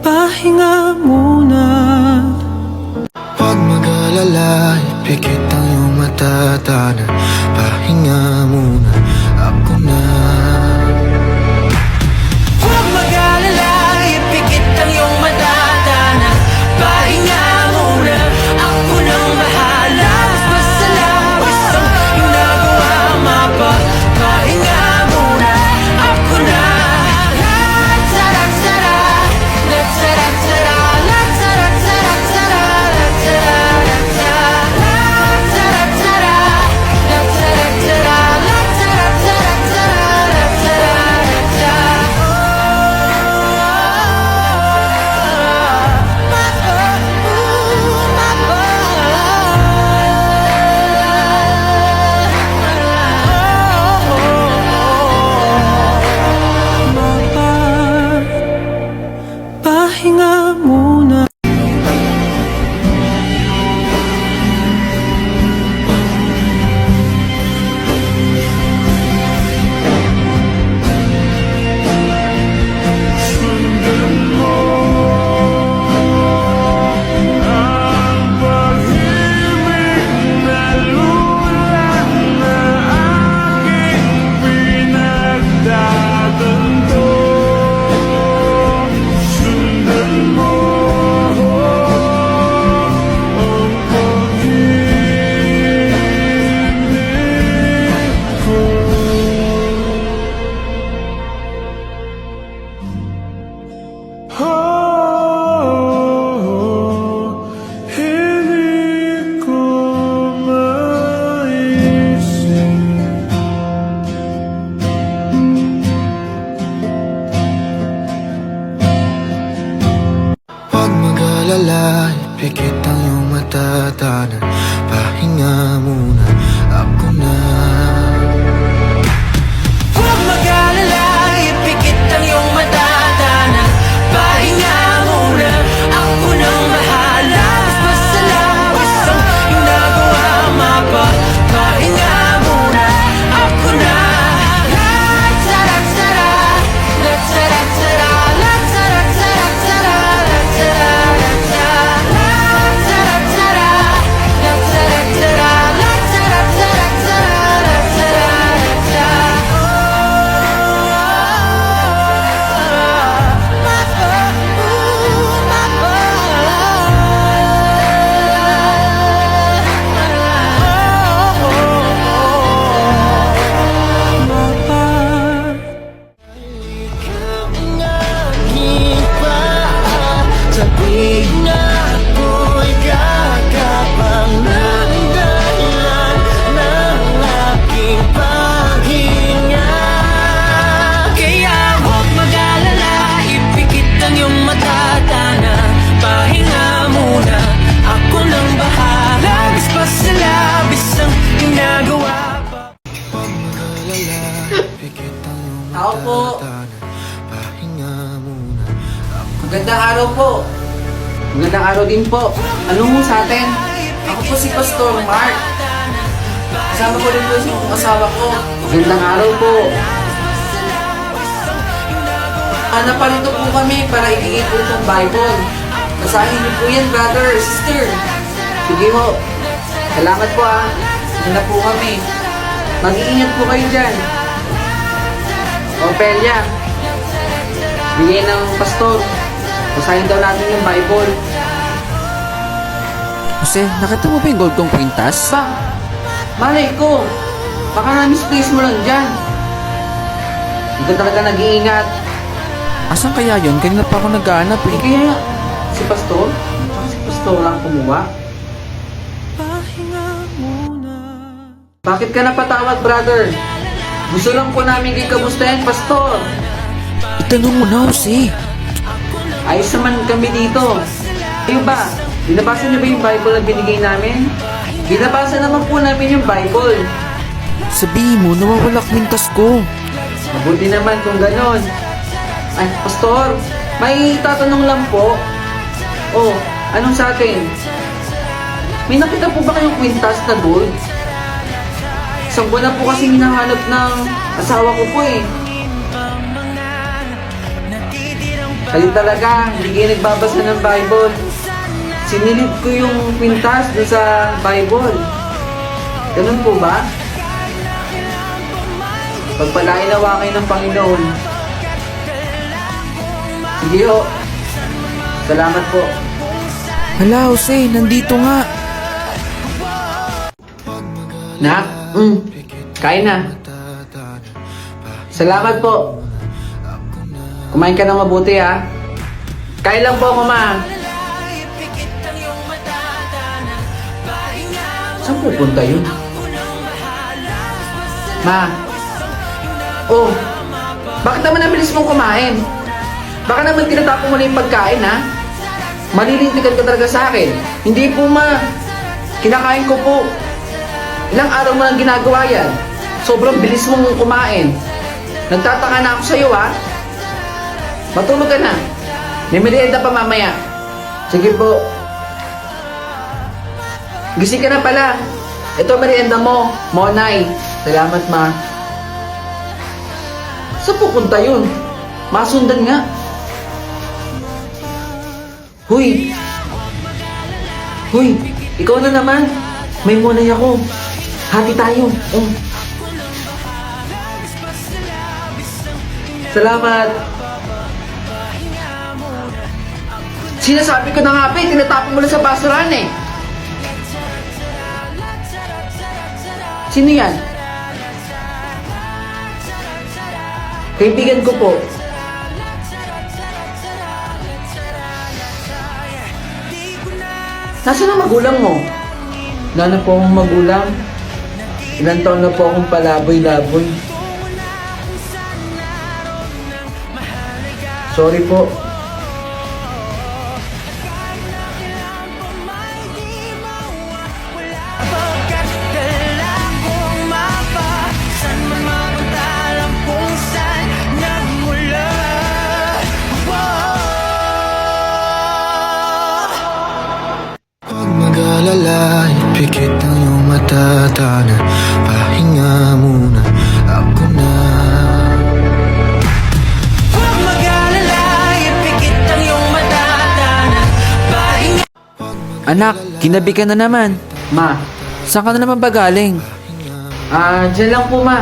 Pahinga muna. Huwag mag-alala, ipikit ang iyong mata, Tana. Pahinga muna, ako na. Huwag mag-alala, ipikit ang iyong mata, Tana. Pahinga muna, ako nang bahala. Basta lang isang ginagawa, pahinga muna, ako na. La-ta-ra-ta-ra, la-ta-ra-ta-ra, la-ta-ra-ta-ra, la-ta-ra-ta-ra, pahinga muna. Ako na. Huwag mag-alala, ipikit ang iyong mata, Tana. Pahinga muna, ako nang bahala. Basta labis ang ginagawa, pahinga muna, ako na. La-tara-tara, la-tara-tara, la-tara-tara-tara, la-tara-tara, la-tara-tara, la-tara-tara, Sabihin na ako'y kakapang ng dahilan ng aking paghinga. Kaya huwag mag-alala, ipikit ang iyong mata, Tana. Pahinga muna, ako nang bahala. Labis pa sa labis ang ginagawa. Huwag mag-alala, pikit ang iyong Tao po. mata, Tana. Pahinga muna. Magandang araw po. Magandang araw din po. Ano mo sa atin? Ako po si Pastor Mark. Kasama ko rin po yung asawa ko. Magandang araw po. Naparito po kami para ibigay po itong Bible. Basahin niyo po yan, brother, sister. Sige ho. Salamat po Maganda po kami. Mag-iingat po kayo dyan. Opelia. Bigay ng pastor. Basahin daw natin yung Bible. Jose, nakita mo ba yung gold kong kwintas? Ba? Malay ko. Baka na-misplace mo lang dyan. Hindi ka talaga nag-iingat. Asan kaya yun? Kanina pa ako naghahanap Eh eh. kaya, si Pastor? Si Pastor lang kumuha. Bakit ka napatawag, brother? Gusto lang po namin kikamustahin, Pastor. Itanong mo na, Jose. Ayos naman kami dito. Kayo ba? Binabasa niyo ba yung Bible na binigay namin? Binabasa naman po namin yung Bible. Sabihin mo, nawawala kwintas ko. Mabuti naman kung ganon. Ay, Pastor, may tatanong lang po. Oh, anong sa akin? May nakita po ba kayong kwintas na gold? Isang buwan na po kasi hinahanap ng asawa ko po eh. Kayo talaga, hindi kayo nagbabasa ng Bible. Sinilid ko yung kwintas doon sa Bible. Ganun po ba? Pagpalain nawa kayo ng Panginoon. Sige ho. Salamat po. Hala, Jose, nandito nga. Nak? Kain na. Salamat po. Kumain ka ng mabuti ha. Kain lang po ako, ma. Saan pupunta yun? Ma. Oh, bakit naman nabilis mong kumain? Baka naman tinatapon mo na yung pagkain ha. Malilintikan ka talaga sa akin. Hindi po, ma. Kinakain ko po. Ilang araw mo nang ginagawa yan. Sobrang bilis mong kumain. Nagtataka na ako sa'yo ha. Matulog ka na. May merienda pa mamaya. Sige po. Gising ka na pala. Ito merienda mo, Monay. Salamat, ma. Saan pupunta yun? Masundan nga. Huy! Huy! Ikaw na naman. May Monay ako. Hati tayo. Salamat. Sinasabi ko na nga pa eh, tinatapon mo lang sa basurahan eh. Sino yan? Kaibigan ko po. Nasaan ang magulang mo? Wala na po akong magulang. Ilang taon na po akong palaboy-laboy. Sorry po. Pagka Ipikit ang iyong mata, Tana. Pahinga muna, ako na. Huwag mag-alala, ipikit ang iyong mata, Tana. Pahinga. Anak, ginabi ka na naman. Ma, Saan ka na naman ba galing? dyan lang po ma.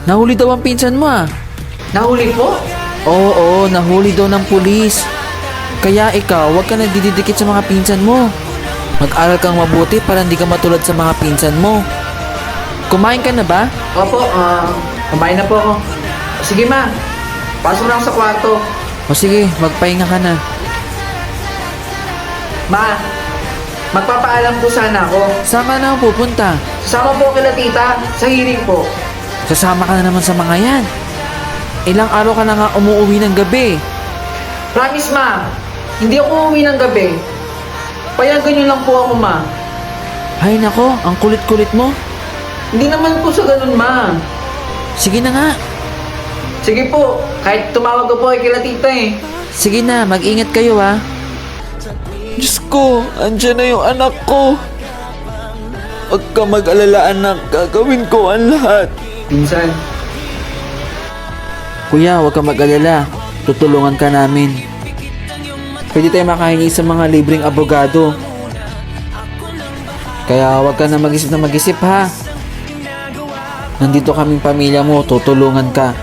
Nahuli daw ang pinsan mo ah. Nahuli po? Oo, nahuli daw ng pulis. Kaya ikaw, huwag ka nagdidikit sa mga pinsan mo. Mag-aral kang mabuti para hindi ka matulad sa mga pinsan mo. Kumain ka na ba? Opo, kumain na po ako. Sige ma, pasok na ako sa kwarto. O sige, magpahinga ka na. Ma, magpapaalam po sana ako. Saan ka na pupunta? Sasama po kila tita sa hearing po. Sasama ka na naman sa mga yan. Ilang araw ka na nga umuwi ng gabi. Promise ma, hindi ako uuwi ng gabi. Payagan niyo lang po ako ma. Ay nako, ang kulit-kulit mo. Hindi naman po sa ganun ma. Sige na nga. Sige po, kahit tumawag ko po kay kila tita eh. Sige na, mag-ingat kayo ha. Diyos ko, andyan na yung anak ko. Huwag ka mag-alala anak, gagawin ko ang lahat. Minsan, Kuya, huwag ka mag-alala. Tutulungan ka namin. Pwede tayo makahingi sa mga libreng abogado. Kaya huwag ka na mag-isip ha. Nandito kaming pamilya mo, tutulungan ka.